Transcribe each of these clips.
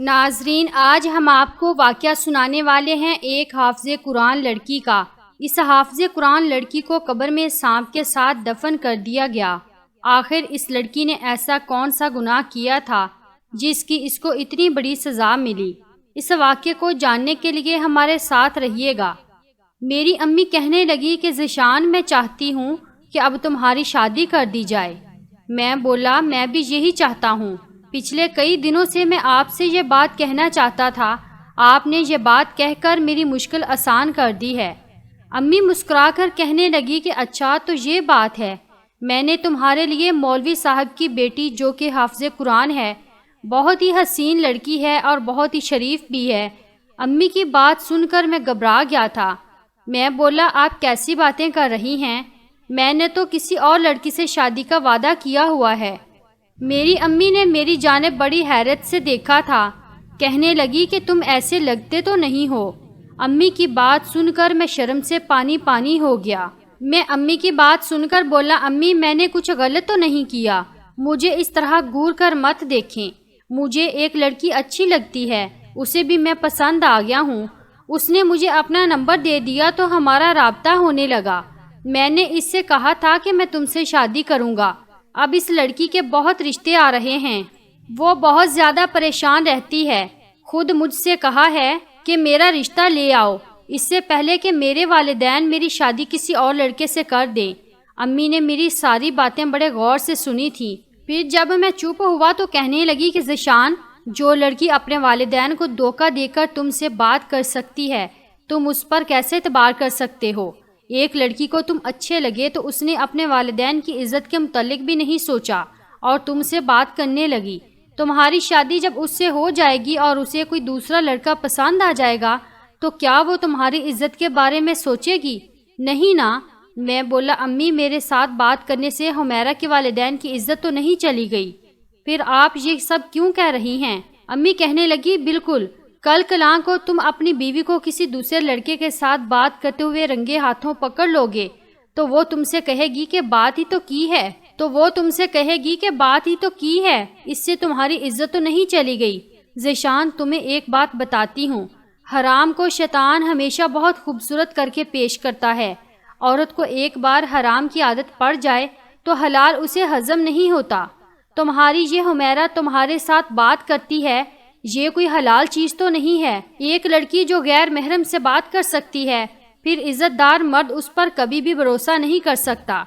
ناظرین، آج ہم آپ کو واقعہ سنانے والے ہیں ایک حافظ قرآن لڑکی کا۔ اس حافظ قرآن لڑکی کو قبر میں سانپ کے ساتھ دفن کر دیا گیا۔ آخر اس لڑکی نے ایسا کون سا گناہ کیا تھا جس کی اس کو اتنی بڑی سزا ملی؟ اس واقعے کو جاننے کے لیے ہمارے ساتھ رہیے گا۔ میری امی کہنے لگی کہ ذیشان، میں چاہتی ہوں کہ اب تمہاری شادی کر دی جائے۔ میں بولا، میں بھی یہی چاہتا ہوں۔ پچھلے کئی دنوں سے میں آپ سے یہ بات کہنا چاہتا تھا، آپ نے یہ بات کہہ کر میری مشکل آسان کر دی ہے۔ امی مسکرا کر کہنے لگی کہ اچھا تو یہ بات ہے، میں نے تمہارے لیے مولوی صاحب کی بیٹی جو کہ حافظ قرآن ہے، بہت ہی حسین لڑکی ہے اور بہت ہی شریف بھی ہے۔ امی کی بات سن کر میں گھبرا گیا تھا۔ میں بولا، آپ کیسی باتیں کر رہی ہیں؟ میں نے تو کسی اور لڑکی سے شادی کا وعدہ کیا ہوا ہے۔ میری امی نے میری جانب بڑی حیرت سے دیکھا تھا، کہنے لگی کہ تم ایسے لگتے تو نہیں ہو۔ امی کی بات سن کر میں شرم سے پانی پانی ہو گیا۔ میں امی کی بات سن کر بولا، امی میں نے کچھ غلط تو نہیں کیا، مجھے اس طرح گور کر مت دیکھیں۔ مجھے ایک لڑکی اچھی لگتی ہے، اسے بھی میں پسند آ گیا ہوں۔ اس نے مجھے اپنا نمبر دے دیا تو ہمارا رابطہ ہونے لگا۔ میں نے اس سے کہا تھا کہ میں تم سے شادی کروں گا۔ اب اس لڑکی کے بہت رشتے آ رہے ہیں، وہ بہت زیادہ پریشان رہتی ہے۔ خود مجھ سے کہا ہے کہ میرا رشتہ لے آؤ، اس سے پہلے کہ میرے والدین میری شادی کسی اور لڑکے سے کر دیں۔ امی نے میری ساری باتیں بڑے غور سے سنی تھیں۔ پھر جب میں چپ ہوا تو کہنے لگی کہ ذیشان، جو لڑکی اپنے والدین کو دھوکہ دے کر تم سے بات کر سکتی ہے، تم اس پر کیسے اعتبار کر سکتے ہو؟ ایک لڑکی کو تم اچھے لگے تو اس نے اپنے والدین کی عزت کے متعلق بھی نہیں سوچا اور تم سے بات کرنے لگی۔ تمہاری شادی جب اس سے ہو جائے گی اور اسے کوئی دوسرا لڑکا پسند آ جائے گا تو کیا وہ تمہاری عزت کے بارے میں سوچے گی؟ نہیں نا۔ میں بولا، امی میرے ساتھ بات کرنے سے حمیرہ کے والدین کی عزت تو نہیں چلی گئی؟ پھر آپ یہ سب کیوں کہہ رہی ہیں؟ امی کہنے لگی، بالکل، کل کلاں کو تم اپنی بیوی کو کسی دوسرے لڑکے کے ساتھ بات کرتے ہوئے رنگے ہاتھوں پکڑ لو گے تو وہ تم سے کہے گی کہ بات ہی تو کی ہے، اس سے تمہاری عزت تو نہیں چلی گئی۔ ذیشان، تمہیں ایک بات بتاتی ہوں، حرام کو شیطان ہمیشہ بہت خوبصورت کر کے پیش کرتا ہے۔ عورت کو ایک بار حرام کی عادت پڑ جائے تو حلال اسے ہضم نہیں ہوتا۔ تمہاری یہ حمیرہ تمہارے ساتھ بات کرتی ہے، یہ کوئی حلال چیز تو نہیں ہے۔ ایک لڑکی جو غیر محرم سے بات کر سکتی ہے، پھر عزت دار مرد اس پر کبھی بھی بھروسہ نہیں کر سکتا۔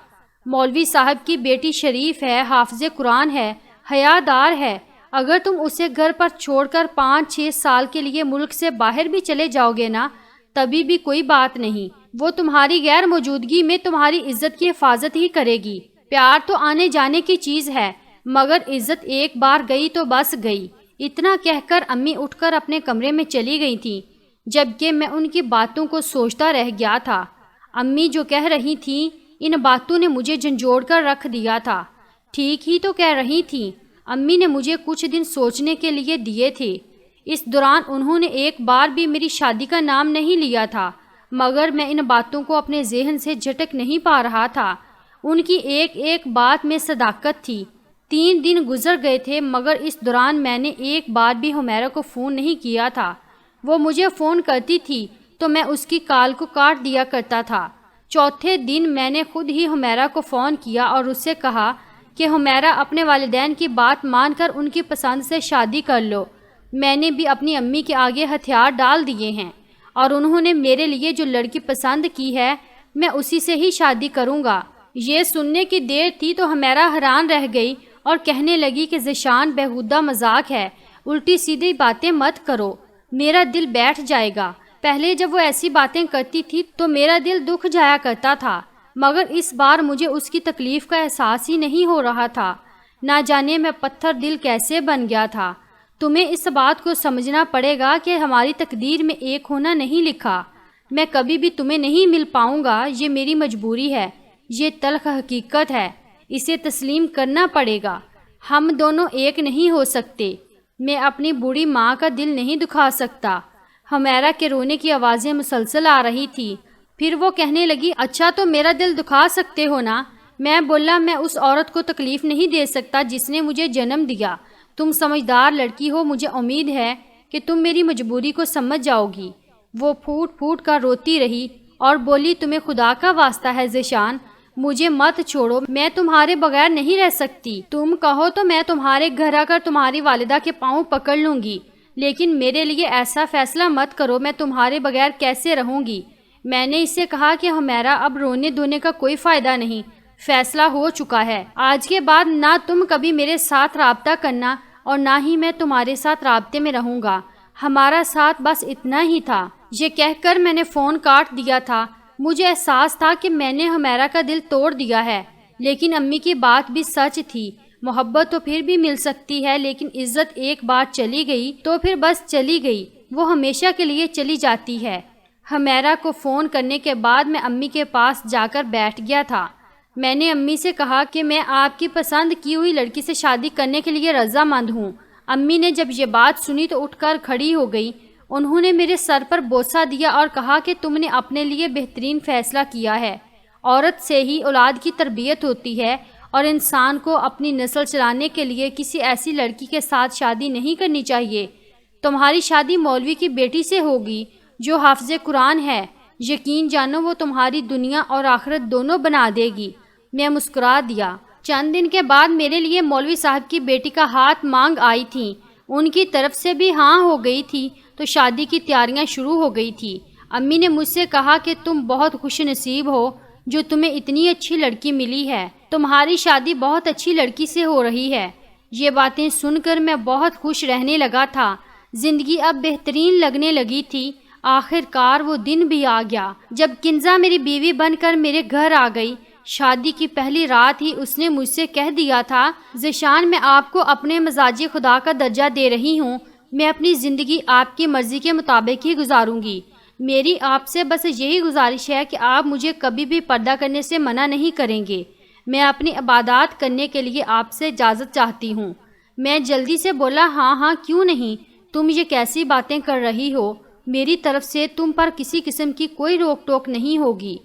مولوی صاحب کی بیٹی شریف ہے، حافظ قرآن ہے، حیا دار ہے۔ اگر تم اسے گھر پر چھوڑ کر 5-6 سال کے لیے ملک سے باہر بھی چلے جاؤ گے نا، تبھی بھی کوئی بات نہیں، وہ تمہاری غیر موجودگی میں تمہاری عزت کی حفاظت ہی کرے گی۔ پیار تو آنے جانے کی چیز ہے، مگر عزت ایک بار گئی تو بس گئی۔ اتنا کہہ کر امی اٹھ کر اپنے کمرے میں چلی گئی تھیں، جبکہ میں ان کی باتوں کو سوچتا رہ گیا تھا۔ امی جو کہہ رہی تھیں، ان باتوں نے مجھے جھنجھوڑ کر رکھ دیا تھا۔ ٹھیک ہی تو کہہ رہی تھیں، امی نے مجھے کچھ دن سوچنے کے لیے دیے تھے۔ اس دوران انہوں نے ایک بار بھی میری شادی کا نام نہیں لیا تھا، مگر میں ان باتوں کو اپنے ذہن سے جھٹک نہیں پا رہا تھا۔ ان کی ایک ایک بات میں صداقت تھی۔ 3 دن گزر گئے تھے، مگر اس دوران میں نے ایک بار بھی حمیرہ کو فون نہیں کیا تھا۔ وہ مجھے فون کرتی تھی تو میں اس کی کال کو کاٹ دیا کرتا تھا۔ چوتھے دن میں نے خود ہی حمیرہ کو فون کیا اور اس سے کہا کہ حمیرہ، اپنے والدین کی بات مان کر ان کی پسند سے شادی کر لو۔ میں نے بھی اپنی امی کے آگے ہتھیار ڈال دیے ہیں اور انہوں نے میرے لیے جو لڑکی پسند کی ہے، میں اسی سے ہی شادی کروں گا۔ یہ سننے کی دیر تھی تو حمیرہ حیران رہ گئی اور کہنے لگی کہ ذیشان، بیہودہ مذاق ہے، الٹی سیدھی باتیں مت کرو، میرا دل بیٹھ جائے گا۔ پہلے جب وہ ایسی باتیں کرتی تھی تو میرا دل دکھ جایا کرتا تھا، مگر اس بار مجھے اس کی تکلیف کا احساس ہی نہیں ہو رہا تھا۔ نہ جانے میں پتھر دل کیسے بن گیا تھا۔ تمہیں اس بات کو سمجھنا پڑے گا کہ ہماری تقدیر میں ایک ہونا نہیں لکھا۔ میں کبھی بھی تمہیں نہیں مل پاؤں گا، یہ میری مجبوری ہے، یہ تلخ حقیقت ہے، اسے تسلیم کرنا پڑے گا۔ ہم دونوں ایک نہیں ہو سکتے۔ میں اپنی بوڑھی ماں کا دل نہیں دکھا سکتا۔ حمیرہ کے رونے کی آوازیں مسلسل آ رہی تھی۔ پھر وہ کہنے لگی، اچھا تو میرا دل دکھا سکتے ہو نا؟ میں بولا، میں اس عورت کو تکلیف نہیں دے سکتا جس نے مجھے جنم دیا، تم سمجھدار لڑکی ہو، مجھے امید ہے کہ تم میری مجبوری کو سمجھ جاؤ گی۔ وہ پھوٹ پھوٹ کر روتی رہی اور بولی، تمہیں خدا کا واسطہ ہے ذیشان، مجھے مت چھوڑو، میں تمہارے بغیر نہیں رہ سکتی۔ تم کہو تو میں تمہارے گھر آ کر تمہاری والدہ کے پاؤں پکڑ لوں گی، لیکن میرے لیے ایسا فیصلہ مت کرو، میں تمہارے بغیر کیسے رہوں گی۔ میں نے اس سے کہا کہ ہمیرا اب رونے دھونے کا کوئی فائدہ نہیں، فیصلہ ہو چکا ہے۔ آج کے بعد نہ تم کبھی میرے ساتھ رابطہ کرنا اور نہ ہی میں تمہارے ساتھ رابطے میں رہوں گا، ہمارا ساتھ بس اتنا ہی تھا۔ یہ کہہ کر میں نے فون کاٹ دیا تھا۔ مجھے احساس تھا کہ میں نے ہمیرا کا دل توڑ دیا ہے، لیکن امی کی بات بھی سچ تھی۔ محبت تو پھر بھی مل سکتی ہے، لیکن عزت ایک بار چلی گئی تو پھر بس چلی گئی، وہ ہمیشہ کے لیے چلی جاتی ہے۔ ہمیرا کو فون کرنے کے بعد میں امی کے پاس جا کر بیٹھ گیا تھا۔ میں نے امی سے کہا کہ میں آپ کی پسند کی ہوئی لڑکی سے شادی کرنے کے لیے رضامند ہوں۔ امی نے جب یہ بات سنی تو اٹھ کر کھڑی ہو گئی۔ انہوں نے میرے سر پر بوسہ دیا اور کہا کہ تم نے اپنے لیے بہترین فیصلہ کیا ہے۔ عورت سے ہی اولاد کی تربیت ہوتی ہے اور انسان کو اپنی نسل چلانے کے لیے کسی ایسی لڑکی کے ساتھ شادی نہیں کرنی چاہیے۔ تمہاری شادی مولوی کی بیٹی سے ہوگی جو حافظ قرآن ہے، یقین جانو وہ تمہاری دنیا اور آخرت دونوں بنا دے گی۔ میں مسکرا دیا۔ چند دن کے بعد میرے لیے مولوی صاحب کی بیٹی کا ہاتھ مانگ آئی تھی، ان کی طرف سے بھی ہاں ہو گئی تھی، تو شادی کی تیاریاں شروع ہو گئی تھی۔ امی نے مجھ سے کہا کہ تم بہت خوش نصیب ہو جو تمہیں اتنی اچھی لڑکی ملی ہے، تمہاری شادی بہت اچھی لڑکی سے ہو رہی ہے۔ یہ باتیں سن کر میں بہت خوش رہنے لگا تھا، زندگی اب بہترین لگنے لگی تھی۔ آخر کار وہ دن بھی آ گیا جب کنزا میری بیوی بن کر میرے گھر آ گئی۔ شادی کی پہلی رات ہی اس نے مجھ سے کہہ دیا تھا، ذیشان میں آپ کو اپنے مزاجی خدا کا درجہ دے رہی ہوں، میں اپنی زندگی آپ کی مرضی کے مطابق ہی گزاروں گی۔ میری آپ سے بس یہی گزارش ہے کہ آپ مجھے کبھی بھی پردہ کرنے سے منع نہیں کریں گے۔ میں اپنی عبادات کرنے کے لیے آپ سے اجازت چاہتی ہوں۔ میں جلدی سے بولا، ہاں ہاں کیوں نہیں، تم یہ کیسی باتیں کر رہی ہو، میری طرف سے تم پر کسی قسم کی کوئی روک ٹوک نہیں ہوگی۔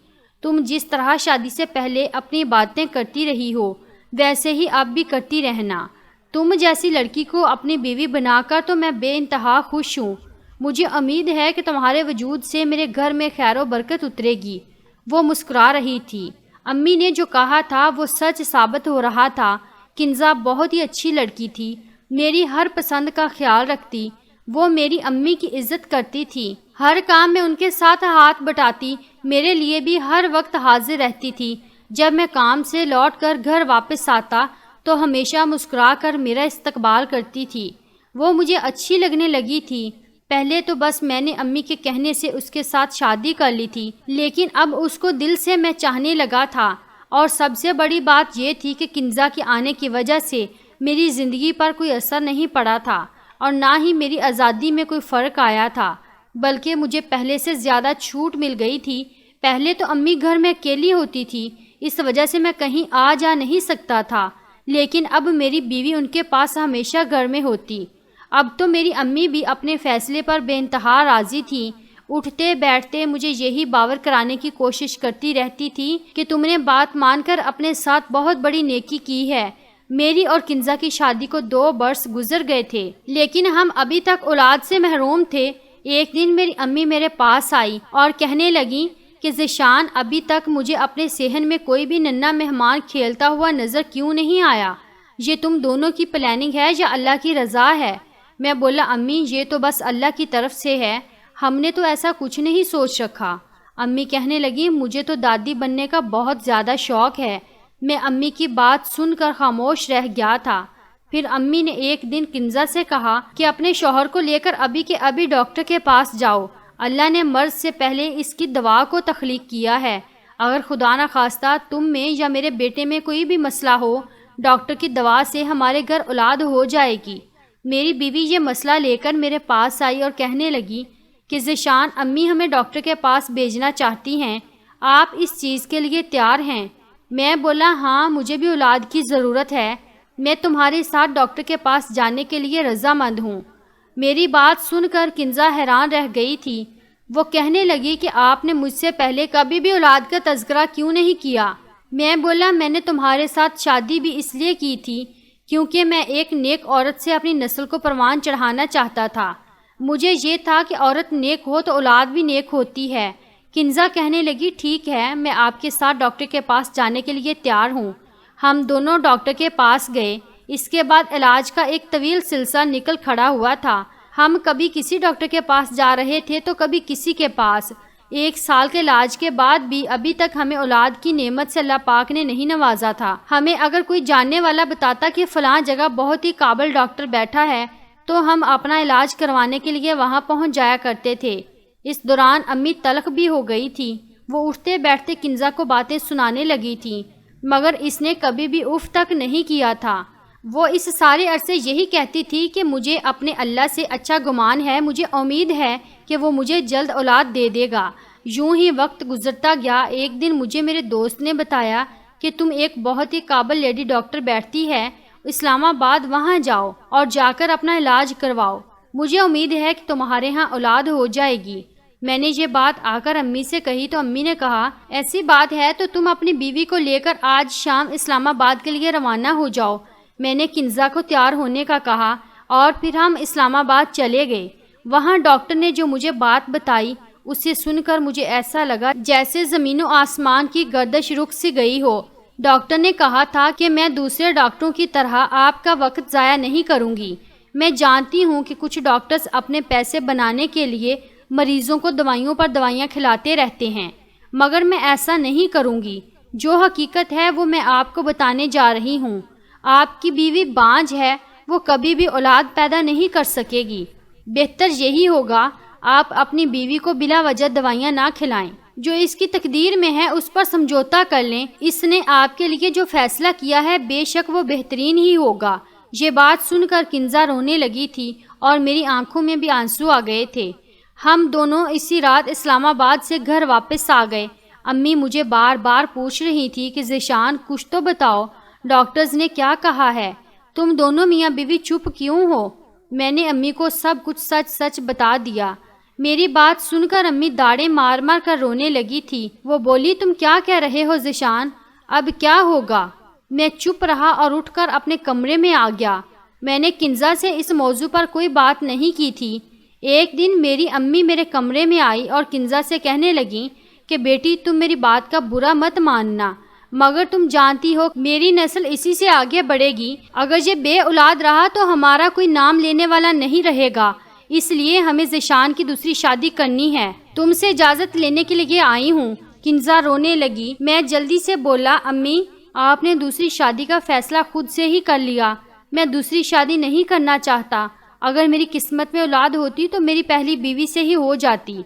تم جس طرح شادی سے پہلے اپنی باتیں کرتی رہی ہو ویسے ہی اب بھی کرتی رہنا۔ تم جیسی لڑکی کو اپنی بیوی بنا کر تو میں بے انتہا خوش ہوں۔ مجھے امید ہے کہ تمہارے وجود سے میرے گھر میں خیر و برکت اترے گی۔ وہ مسکرا رہی تھی۔ امی نے جو کہا تھا وہ سچ ثابت ہو رہا تھا۔ کنزا بہت ہی اچھی لڑکی تھی، میری ہر پسند کا خیال رکھتی، وہ میری امی کی عزت کرتی تھی، ہر کام میں ان کے ساتھ ہاتھ بٹاتی، میرے لیے بھی ہر وقت حاضر رہتی تھی۔ جب میں کام سے لوٹ کر گھر واپس آتا تو ہمیشہ مسکرا کر میرا استقبال کرتی تھی۔ وہ مجھے اچھی لگنے لگی تھی۔ پہلے تو بس میں نے امی کے کہنے سے اس کے ساتھ شادی کر لی تھی، لیکن اب اس کو دل سے میں چاہنے لگا تھا، اور سب سے بڑی بات یہ تھی کہ کنزا کے آنے کی وجہ سے میری زندگی پر کوئی اثر نہیں پڑا تھا اور نہ ہی میری آزادی میں کوئی فرق آیا تھا، بلکہ مجھے پہلے سے زیادہ چھوٹ مل گئی تھی۔ پہلے تو امی گھر میں اکیلی ہوتی تھی، اس وجہ سے میں کہیں آ جا نہیں سکتا تھا، لیکن اب میری بیوی ان کے پاس ہمیشہ گھر میں ہوتی۔ اب تو میری امی بھی اپنے فیصلے پر بے انتہا راضی تھی۔ اٹھتے بیٹھتے مجھے یہی باور کرانے کی کوشش کرتی رہتی تھی کہ تم نے بات مان کر اپنے ساتھ بہت بڑی نیکی کی ہے۔ میری اور کنزا کی شادی کو 2 برس گزر گئے تھے، لیکن ہم ابھی تک اولاد سے محروم تھے۔ ایک دن میری امی میرے پاس آئی اور کہنے لگی کہ ذیشان، ابھی تک مجھے اپنے صحن میں کوئی بھی ننھا مہمان کھیلتا ہوا نظر کیوں نہیں آیا؟ یہ تم دونوں کی پلاننگ ہے یا اللہ کی رضا ہے؟ میں بولا، امی یہ تو بس اللہ کی طرف سے ہے، ہم نے تو ایسا کچھ نہیں سوچ رکھا۔ امی کہنے لگی، مجھے تو دادی بننے کا بہت زیادہ شوق ہے۔ میں امی کی بات سن کر خاموش رہ گیا تھا۔ پھر امی نے ایک دن کنزا سے کہا کہ اپنے شوہر کو لے کر ابھی کے ابھی ڈاکٹر کے پاس جاؤ، اللہ نے مرض سے پہلے اس کی دوا کو تخلیق کیا ہے، اگر خدا نہ خواستہ تم میں یا میرے بیٹے میں کوئی بھی مسئلہ ہو، ڈاکٹر کی دوا سے ہمارے گھر اولاد ہو جائے گی۔ میری بیوی یہ مسئلہ لے کر میرے پاس آئی اور کہنے لگی کہ ذیشان، امی ہمیں ڈاکٹر کے پاس بھیجنا چاہتی ہیں، آپ اس چیز کے لیے تیار ہیں؟ میں بولا، ہاں مجھے بھی اولاد کی ضرورت ہے، میں تمہارے ساتھ ڈاکٹر کے پاس جانے کے لیے رضامند ہوں۔ میری بات سن کر کنزا حیران رہ گئی تھی۔ وہ کہنے لگی کہ آپ نے مجھ سے پہلے کبھی بھی اولاد کا تذکرہ کیوں نہیں کیا؟ میں بولا، میں نے تمہارے ساتھ شادی بھی اس لیے کی تھی کیونکہ میں ایک نیک عورت سے اپنی نسل کو پروان چڑھانا چاہتا تھا۔ مجھے یہ تھا کہ عورت نیک ہو تو اولاد بھی نیک ہوتی ہے۔ کنزا کہنے لگی، ٹھیک ہے، میں آپ کے ساتھ ڈاکٹر کے پاس جانے کے لیے تیار ہوں۔ ہم دونوں ڈاکٹر کے پاس گئے۔ اس کے بعد علاج کا ایک طویل سلسلہ نکل کھڑا ہوا تھا۔ ہم کبھی کسی ڈاکٹر کے پاس جا رہے تھے تو کبھی کسی کے پاس۔ 1 سال کے علاج کے بعد بھی ابھی تک ہمیں اولاد کی نعمت سے اللہ پاک نے نہیں نوازا تھا۔ ہمیں اگر کوئی جاننے والا بتاتا کہ فلاں جگہ بہت ہی قابل ڈاکٹر بیٹھا ہے تو ہم اپنا علاج کروانے کے لیے وہاں پہنچ جایا کرتے تھے۔ اس دوران امی تلخ بھی ہو گئی تھی۔ وہ اٹھتے بیٹھتے کنزا کو باتیں سنانے لگی تھی، مگر اس نے کبھی بھی اف تک نہیں کیا تھا۔ وہ اس سارے عرصے یہی کہتی تھی کہ مجھے اپنے اللہ سے اچھا گمان ہے، مجھے امید ہے کہ وہ مجھے جلد اولاد دے دے گا۔ یوں ہی وقت گزرتا گیا۔ ایک دن مجھے میرے دوست نے بتایا کہ تم ایک بہت ہی قابل لیڈی ڈاکٹر بیٹھتی ہے اسلام آباد، وہاں جاؤ اور جا کر اپنا علاج کرواؤ۔ مجھے امید ہے کہ تمہارے ہاں اولاد ہو جائے گی۔ میں نے یہ بات آ کر امی سے کہی تو امی نے کہا، ایسی بات ہے تو تم اپنی بیوی کو لے کر آج شام اسلام آباد کے لیے روانہ ہو جاؤ۔ میں نے کنزا کو تیار ہونے کا کہا اور پھر ہم اسلام آباد چلے گئے۔ وہاں ڈاکٹر نے جو مجھے بات بتائی اسے سن کر مجھے ایسا لگا جیسے زمین و آسمان کی گردش رک سی گئی ہو۔ ڈاکٹر نے کہا تھا کہ میں دوسرے ڈاکٹروں کی طرح آپ کا وقت ضائع نہیں کروں گی۔ میں جانتی ہوں کہ کچھ ڈاکٹرز اپنے پیسے بنانے کے لیے مریضوں کو دوائیوں پر دوائیاں کھلاتے رہتے ہیں، مگر میں ایسا نہیں کروں گی۔ جو حقیقت ہے وہ میں آپ کو بتانے جا رہی ہوں۔ آپ کی بیوی بانجھ ہے، وہ کبھی بھی اولاد پیدا نہیں کر سکے گی۔ بہتر یہی ہوگا آپ اپنی بیوی کو بلا وجہ دوائیاں نہ کھلائیں۔ جو اس کی تقدیر میں ہے اس پر سمجھوتا کر لیں۔ اس نے آپ کے لیے جو فیصلہ کیا ہے بے شک وہ بہترین ہی ہوگا۔ یہ بات سن کر کنزا رونے لگی تھی اور میری آنکھوں میں بھی آنسو آ گئے تھے۔ ہم دونوں اسی رات اسلام آباد سے گھر واپس آ گئے۔ امی مجھے بار بار پوچھ رہی تھی کہ ذیشان کچھ تو بتاؤ، ڈاکٹرز نے کیا کہا ہے؟ تم دونوں میاں بیوی چپ کیوں ہو؟ میں نے امی کو سب کچھ سچ سچ بتا دیا۔ میری بات سن کر امی داڑیں مار مار کر رونے لگی تھی۔ وہ بولی، تم کیا کہہ رہے ہو ذیشان؟ اب کیا ہوگا؟ میں چپ رہا اور اٹھ کر اپنے کمرے میں آ گیا۔ میں نے کنزا سے اس موضوع پر کوئی بات نہیں کی تھی۔ ایک دن میری امی میرے کمرے میں آئی اور کنزا سے کہنے لگیں کہ بیٹی تم میری بات کا برا مت ماننا، مگر تم جانتی ہو میری نسل اسی سے آگے بڑھے گی۔ اگر یہ بے اولاد رہا تو ہمارا کوئی نام لینے والا نہیں رہے گا، اس لیے ہمیں ذیشان کی دوسری شادی کرنی ہے۔ تم سے اجازت لینے کے لیے آئی ہوں۔ کنزا رونے لگی۔ میں جلدی سے بولا، امی آپ نے دوسری شادی کا فیصلہ خود سے ہی کر لیا۔ میں دوسری شادی نہیں کرنا چاہتا۔ اگر میری قسمت میں اولاد ہوتی تو میری پہلی بیوی سے ہی ہو جاتی۔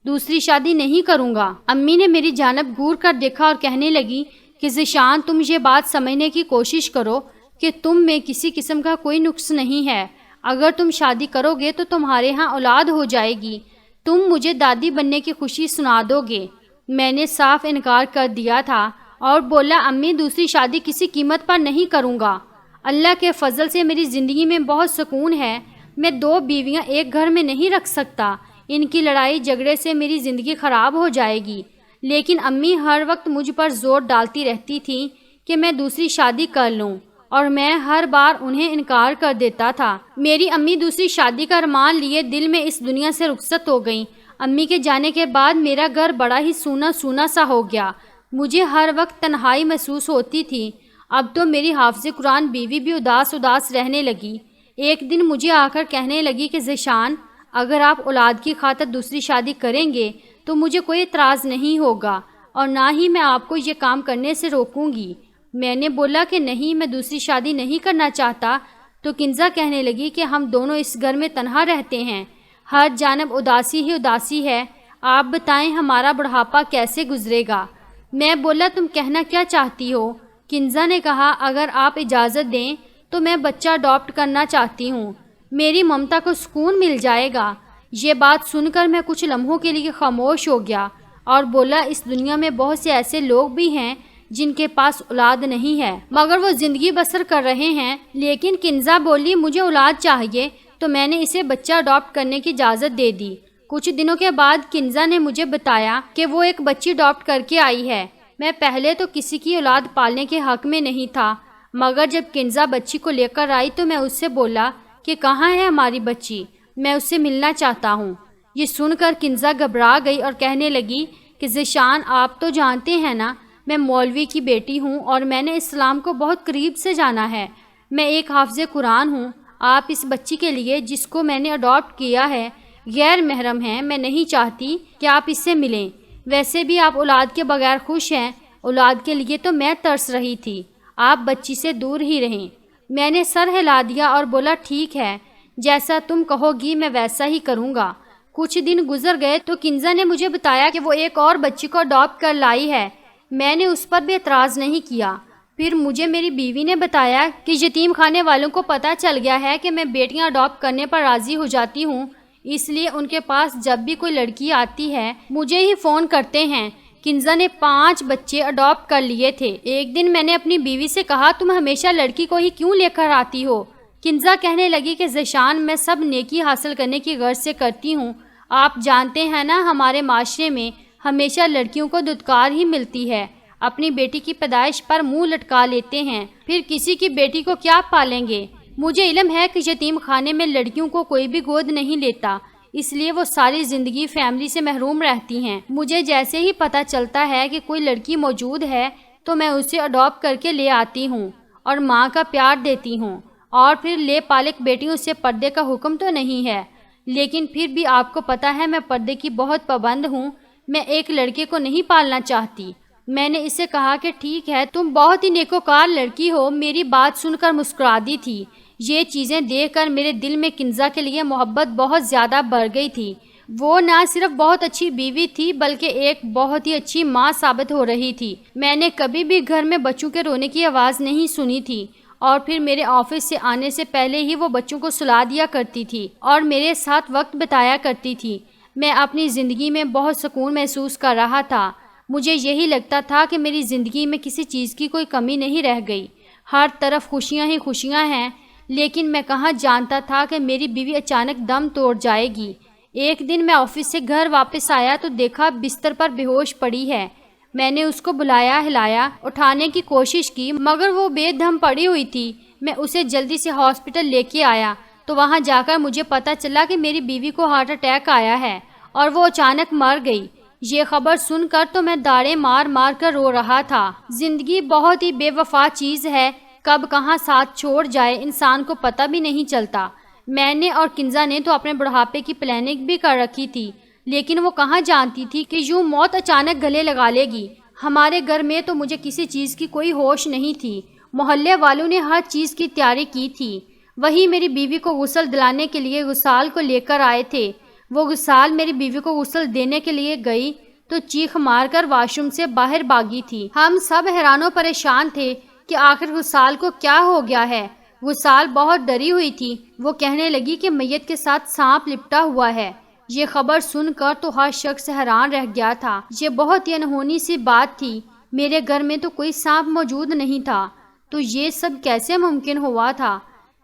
دوسری شادی نہیں کروں گا۔ امی نے میری جانب گور کر دیکھا اور کہنے لگی کہ ذیشان تم یہ بات سمجھنے کی کوشش کرو کہ تم میں کسی قسم کا کوئی نقص نہیں ہے۔ اگر تم شادی کرو گے تو تمہارے ہاں اولاد ہو جائے گی، تم مجھے دادی بننے کی خوشی سنا دو گے۔ میں نے صاف انکار کر دیا تھا اور بولا، امی دوسری شادی کسی قیمت پر نہیں کروں گا۔ اللہ کے فضل سے میری زندگی میں بہت سکون ہے۔ میں 2 بیویاں ایک گھر میں نہیں رکھ سکتا۔ ان کی لڑائی جھگڑے سے میری زندگی خراب ہو جائے گی۔ لیکن امی ہر وقت مجھ پر زور ڈالتی رہتی تھیں کہ میں دوسری شادی کر لوں، اور میں ہر بار انہیں انکار کر دیتا تھا۔ میری امی دوسری شادی کا ارمان لیے دل میں اس دنیا سے رخصت ہو گئیں۔ امی کے جانے کے بعد میرا گھر بڑا ہی سونا سونا سا ہو گیا۔ مجھے ہر وقت تنہائی محسوس ہوتی تھی۔ اب تو میری حافظ قرآن بیوی بھی اداس اداس رہنے لگی۔ ایک دن مجھے آ کر کہنے لگی کہ ذیشان اگر آپ اولاد کی خاطر دوسری شادی کریں گے تو مجھے کوئی اعتراض نہیں ہوگا، اور نہ ہی میں آپ کو یہ کام کرنے سے روکوں گی۔ میں نے بولا کہ نہیں، میں دوسری شادی نہیں کرنا چاہتا۔ تو کنزا کہنے لگی کہ ہم دونوں اس گھر میں تنہا رہتے ہیں، ہر جانب اداسی ہی اداسی ہے، آپ بتائیں ہمارا بڑھاپا کیسے گزرے گا؟ میں بولا، تم کہنا کیا چاہتی ہو؟ کنزا نے کہا، اگر آپ اجازت دیں تو میں بچہ اڈاپٹ کرنا چاہتی ہوں، میری ممتا کو سکون مل جائے گا۔ یہ بات سن کر میں کچھ لمحوں کے لیے خاموش ہو گیا اور بولا، اس دنیا میں بہت سے ایسے لوگ بھی ہیں جن کے پاس اولاد نہیں ہے مگر وہ زندگی بسر کر رہے ہیں۔ لیکن کنزا بولی، مجھے اولاد چاہیے، تو میں نے اسے بچہ اڈاپٹ کرنے کی اجازت دے دی۔ کچھ دنوں کے بعد کنزا نے مجھے بتایا کہ وہ ایک بچی اڈاپٹ کر کے آئی ہے۔ میں پہلے تو کسی کی اولاد پالنے کے حق میں نہیں تھا، مگر جب کنزا بچی کو لے کر آئی تو میں اس سے بولا کہ کہاں ہے ہماری بچی، میں اس سے ملنا چاہتا ہوں۔ یہ سن کر کنزا گھبرا گئی اور کہنے لگی کہ ذیشان، آپ تو جانتے ہیں نا میں مولوی کی بیٹی ہوں اور میں نے اسلام کو بہت قریب سے جانا ہے، میں ایک حافظ قرآن ہوں۔ آپ اس بچی کے لیے جس کو میں نے اڈاپٹ کیا ہے غیر محرم ہیں، میں نہیں چاہتی کہ آپ اس سے ملیں۔ ویسے بھی آپ اولاد کے بغیر خوش ہیں، اولاد کے لیے تو میں ترس رہی تھی، آپ بچی سے دور ہی رہیں۔ میں نے سر ہلا دیا اور بولا ٹھیک ہے، جیسا تم کہو گی میں ویسا ہی کروں گا۔ کچھ دن گزر گئے تو کنزا نے مجھے بتایا کہ وہ ایک اور بچی کو اڈاپٹ کر لائی ہے۔ میں نے اس پر بھی اعتراض نہیں کیا۔ پھر مجھے میری بیوی نے بتایا کہ یتیم خانے والوں کو پتہ چل گیا ہے کہ میں بیٹیاں اڈاپٹ کرنے پر راضی ہو جاتی ہوں، اس لیے ان کے پاس جب بھی کوئی لڑکی آتی ہے مجھے ہی فون کرتے ہیں۔ کنزا نے 5 بچے اڈاپٹ کر لیے تھے۔ ایک دن میں نے اپنی بیوی سے کہا تم ہمیشہ لڑکی کو ہی کیوں لے کر آتی ہو؟ کنزا کہنے لگی کہ ذیشان، میں سب نیکی حاصل کرنے کی غرض سے کرتی ہوں، آپ جانتے ہیں نا ہمارے معاشرے میں ہمیشہ لڑکیوں کو دھتکار ہی ملتی ہے، اپنی بیٹی کی پیدائش پر منہ لٹکا لیتے ہیں، پھر کسی کی بیٹی کو کیا پالیں گے؟ مجھے علم ہے کہ یتیم خانے میں لڑکیوں کو کوئی بھی گود نہیں لیتا، اس لیے وہ ساری زندگی فیملی سے محروم رہتی ہیں۔ مجھے جیسے ہی پتہ چلتا ہے کہ کوئی لڑکی موجود ہے تو میں اسے اڈاپٹ کر کے لے آتی ہوں اور ماں کا پیار دیتی ہوں، اور پھر لے پالک بیٹیوں سے پردے کا حکم تو نہیں ہے، لیکن پھر بھی آپ کو پتہ ہے میں پردے کی بہت پابند ہوں، میں ایک لڑکے کو نہیں پالنا چاہتی۔ میں نے اسے کہا کہ ٹھیک ہے، تم بہت ہی نیکوکار لڑکی ہو۔ میری بات سن کر مسکرا دی تھی۔ یہ چیزیں دیکھ کر میرے دل میں کنزا کے لیے محبت بہت زیادہ بڑھ گئی تھی۔ وہ نہ صرف بہت اچھی بیوی تھی بلکہ ایک بہت ہی اچھی ماں ثابت ہو رہی تھی۔ میں نے کبھی بھی گھر میں بچوں کے رونے کی آواز نہیں سنی تھی، اور پھر میرے آفس سے آنے سے پہلے ہی وہ بچوں کو سلا دیا کرتی تھی اور میرے ساتھ وقت بتایا کرتی تھی۔ میں اپنی زندگی میں بہت سکون محسوس کر رہا تھا۔ مجھے یہی لگتا تھا کہ میری زندگی میں کسی چیز کی کوئی کمی نہیں رہ گئی، ہر طرف خوشیاں ہی خوشیاں ہیں، لیکن میں کہاں جانتا تھا کہ میری بیوی اچانک دم توڑ جائے گی۔ ایک دن میں آفس سے گھر واپس آیا تو دیکھا بستر پر بے ہوش پڑی ہے۔ میں نے اس کو بلایا، ہلایا، اٹھانے کی کوشش کی مگر وہ بے دم پڑی ہوئی تھی۔ میں اسے جلدی سے ہاسپٹل لے کے آیا تو وہاں جا کر مجھے پتہ چلا کہ میری بیوی کو ہارٹ اٹیک آیا ہے اور وہ اچانک مر گئی۔ یہ خبر سن کر تو میں داڑیں مار مار کر رو رہا تھا۔ زندگی بہت ہی بے وفا چیز ہے، کب کہاں ساتھ چھوڑ جائے انسان کو پتہ بھی نہیں چلتا۔ میں نے اور کنزا نے تو اپنے بڑھاپے کی پلاننگ بھی کر رکھی تھی، لیکن وہ کہاں جانتی تھی کہ یوں موت اچانک گلے لگا لے گی۔ ہمارے گھر میں تو مجھے کسی چیز کی کوئی ہوش نہیں تھی، محلے والوں نے ہر چیز کی تیاری کی تھی۔ وہی میری بیوی کو غسل دلانے کے لیے غسال کو لے کر آئے تھے۔ وہ غسال میری بیوی کو غسل دینے کے لیے گئی تو چیخ مار کر واش روم سے باہر بھاگی تھی۔ ہم سب حیران و پریشان تھے کہ آخر غسال کو کیا ہو گیا ہے۔ غسال بہت ڈری ہوئی تھی، وہ کہنے لگی کہ میت کے ساتھ سانپ لپٹا ہوا ہے۔ یہ خبر سن کر تو ہر شخص حیران رہ گیا تھا۔ یہ بہت ہی انہونی سی بات تھی، میرے گھر میں تو کوئی سانپ موجود نہیں تھا، تو یہ سب کیسے ممکن ہوا تھا؟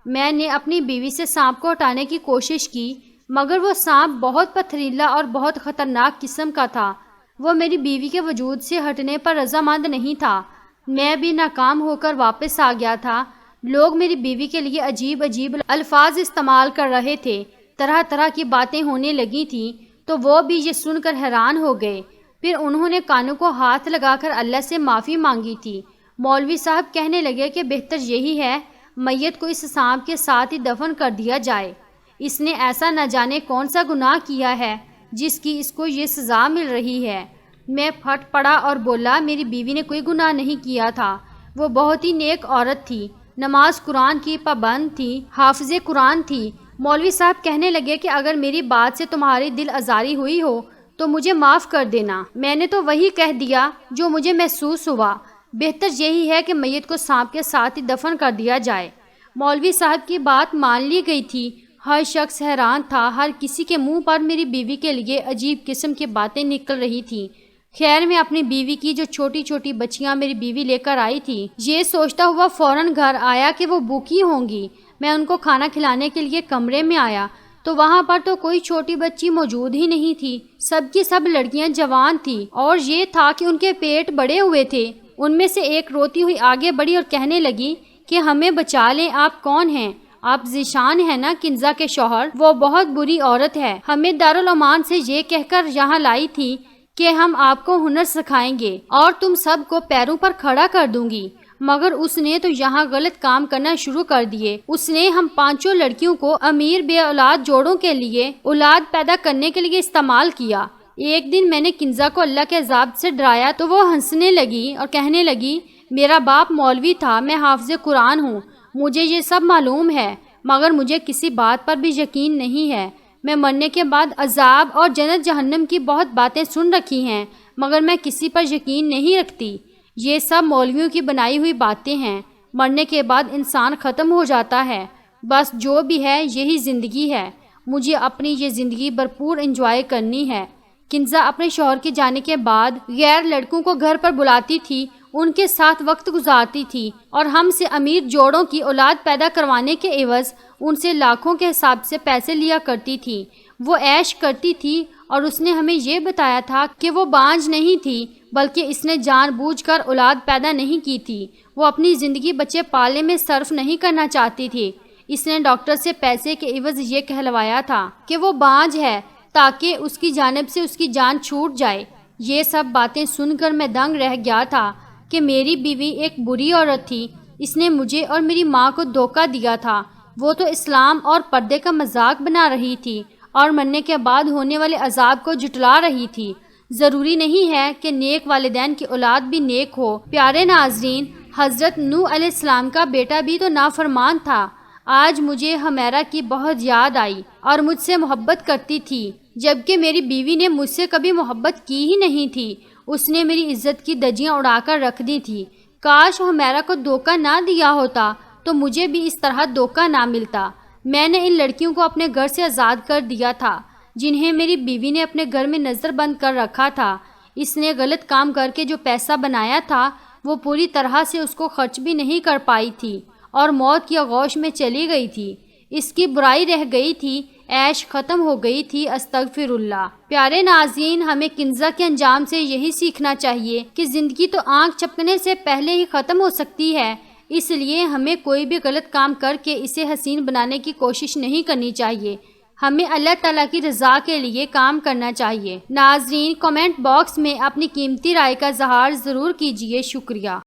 میں نے اپنی بیوی سے سانپ کو ہٹانے کی کوشش کی مگر وہ سانپ بہت پتھریلا اور بہت خطرناک قسم کا تھا، وہ میری بیوی کے وجود سے ہٹنے پر رضامند نہیں تھا۔ میں بھی ناکام ہو کر واپس آ گیا تھا۔ لوگ میری بیوی کے لیے عجیب عجیب الفاظ استعمال کر رہے تھے، طرح طرح کی باتیں ہونے لگی تھیں، تو وہ بھی یہ سن کر حیران ہو گئے۔ پھر انہوں نے کانوں کو ہاتھ لگا کر اللہ سے معافی مانگی تھی۔ مولوی صاحب کہنے لگے کہ بہتر یہی ہے میت کو اس سانپ کے ساتھ ہی دفن کر دیا جائے، اس نے ایسا نہ جانے کون سا گناہ کیا ہے جس کی اس کو یہ سزا مل رہی ہے۔ میں پھٹ پڑا اور بولا میری بیوی نے کوئی گناہ نہیں کیا تھا، وہ بہت ہی نیک عورت تھی، نماز قرآن کی پابند تھی، حافظ قرآن تھی۔ مولوی صاحب کہنے لگے کہ اگر میری بات سے تمہاری دل آزاری ہوئی ہو تو مجھے معاف کر دینا، میں نے تو وہی کہہ دیا جو مجھے محسوس ہوا، بہتر یہی ہے کہ میت کو سانپ کے ساتھ ہی دفن کر دیا جائے۔ مولوی صاحب کی بات مان لی گئی تھی۔ ہر شخص حیران تھا، ہر کسی کے منہ پر میری بیوی کے لیے عجیب قسم کی باتیں نکل رہی تھیں۔ خیر میں اپنی بیوی کی جو چھوٹی چھوٹی بچیاں میری بیوی لے کر آئی تھی، یہ سوچتا ہوا فوراً گھر آیا کہ وہ بھوکی ہوں گی۔ میں ان کو کھانا کھلانے کے لیے کمرے میں آیا تو وہاں پر تو کوئی چھوٹی بچی موجود ہی نہیں تھی، سب کی سب لڑکیاں جوان تھیں، اور یہ تھا کہ ان کے پیٹ بڑے ہوئے تھے۔ ان میں سے ایک روتی ہوئی آگے بڑھی اور کہنے لگی کہ ہمیں بچا لیں، آپ کون ہیں؟ آپ ذیشان ہیں نا، کنزا کے شوہر؟ وہ بہت بری عورت ہے، ہمیں دارالامان سے یہ کہہ کر یہاں لائی تھی کہ ہم آپ کو ہنر سکھائیں گے اور تم سب کو پیروں پر کھڑا کر دوں گی، مگر اس نے تو یہاں غلط کام کرنا شروع کر دیے۔ اس نے ہم 5 لڑکیوں کو امیر بے اولاد جوڑوں کے لیے اولاد پیدا کرنے کے لیے استعمال کیا۔ ایک دن میں نے کنزا کو اللہ کے عذاب سے ڈرایا تو وہ ہنسنے لگی اور کہنے لگی، میرا باپ مولوی تھا، میں حافظ قرآن ہوں، مجھے یہ سب معلوم ہے، مگر مجھے کسی بات پر بھی یقین نہیں ہے۔ میں مرنے کے بعد عذاب اور جنت جہنم کی بہت باتیں سن رکھی ہیں، مگر میں کسی پر یقین نہیں رکھتی۔ یہ سب مولویوں کی بنائی ہوئی باتیں ہیں۔ مرنے کے بعد انسان ختم ہو جاتا ہے، بس جو بھی ہے یہی زندگی ہے، مجھے اپنی یہ زندگی بھرپور انجوائے کرنی ہے۔ کنزا اپنے شوہر کے جانے کے بعد غیر لڑکوں کو گھر پر بلاتی تھی، ان کے ساتھ وقت گزارتی تھی اور ہم سے امیر جوڑوں کی اولاد پیدا کروانے کے عوض ان سے لاکھوں کے حساب سے پیسے لیا کرتی تھی۔ وہ عیش کرتی تھی اور اس نے ہمیں یہ بتایا تھا کہ وہ بانجھ نہیں تھی، بلکہ اس نے جان بوجھ کر اولاد پیدا نہیں کی تھی۔ وہ اپنی زندگی بچے پالنے میں صرف نہیں کرنا چاہتی تھی۔ اس نے ڈاکٹر سے پیسے کے عوض یہ کہلوایا تھا کہ وہ بانجھ ہے تاکہ اس کی جانب سے اس کی جان چھوٹ جائے۔ یہ سب باتیں سن کر میں دنگ رہ گیا تھا کہ میری بیوی ایک بری عورت تھی، اس نے مجھے اور میری ماں کو دھوکہ دیا تھا۔ وہ تو اسلام اور پردے کا مذاق بنا رہی تھی اور مرنے کے بعد ہونے والے عذاب کو جھٹلا رہی تھی۔ ضروری نہیں ہے کہ نیک والدین کی اولاد بھی نیک ہو۔ پیارے ناظرین، حضرت نوح علیہ السلام کا بیٹا بھی تو نافرمان تھا۔ آج مجھے حمیرہ کی بہت یاد آئی اور مجھ سے محبت کرتی تھی، جبکہ میری بیوی نے مجھ سے کبھی محبت کی ہی نہیں تھی۔ اس نے میری عزت کی دجیاں اڑا کر رکھ دی تھی۔ کاش حمیرہ کو دھوکہ نہ دیا ہوتا تو مجھے بھی اس طرح دھوکہ نہ ملتا۔ میں نے ان لڑکیوں کو اپنے گھر سے آزاد کر دیا تھا جنہیں میری بیوی نے اپنے گھر میں نظر بند کر رکھا تھا۔ اس نے غلط کام کر کے جو پیسہ بنایا تھا وہ پوری طرح سے اس کو خرچ بھی نہیں کر پائی تھی اور موت کی آغوش میں چلی گئی تھی۔ اس کی برائی رہ گئی تھی، عیش ختم ہو گئی تھی، استغفر اللہ۔ پیارے ناظرین، ہمیں کنزا کے انجام سے یہی سیکھنا چاہیے کہ زندگی تو آنکھ چپکنے سے پہلے ہی ختم ہو سکتی ہے، اس لیے ہمیں کوئی بھی غلط کام کر کے اسے حسین بنانے کی کوشش نہیں کرنی چاہیے۔ ہمیں اللہ تعالیٰ کی رضا کے لیے کام کرنا چاہیے۔ ناظرین، کمنٹ باکس میں اپنی قیمتی رائے کا اظہار ضرور کیجیے۔ شکریہ۔